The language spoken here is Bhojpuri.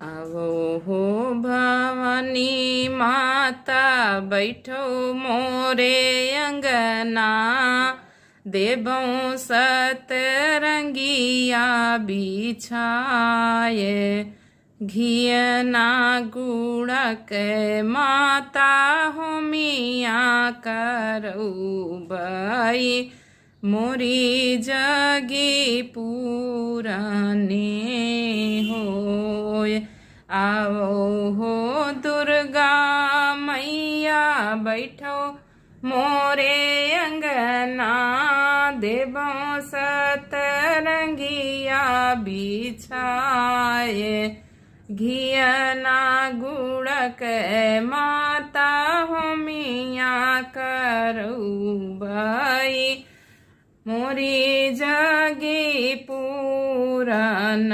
आवो हो भवानी माता बैठो मोरे अंगना देवों सतरंगिया बिछाए घियना गुड़ा के माता हो मिया करऊ बई मोरी जगी पूरने होय आओ हो दुर्गा मैया बैठो मोरे अंगना देवों सतरंगिया बिछाए घियना गुड़क माता हो मिया करू बई मोरी जगी पूरन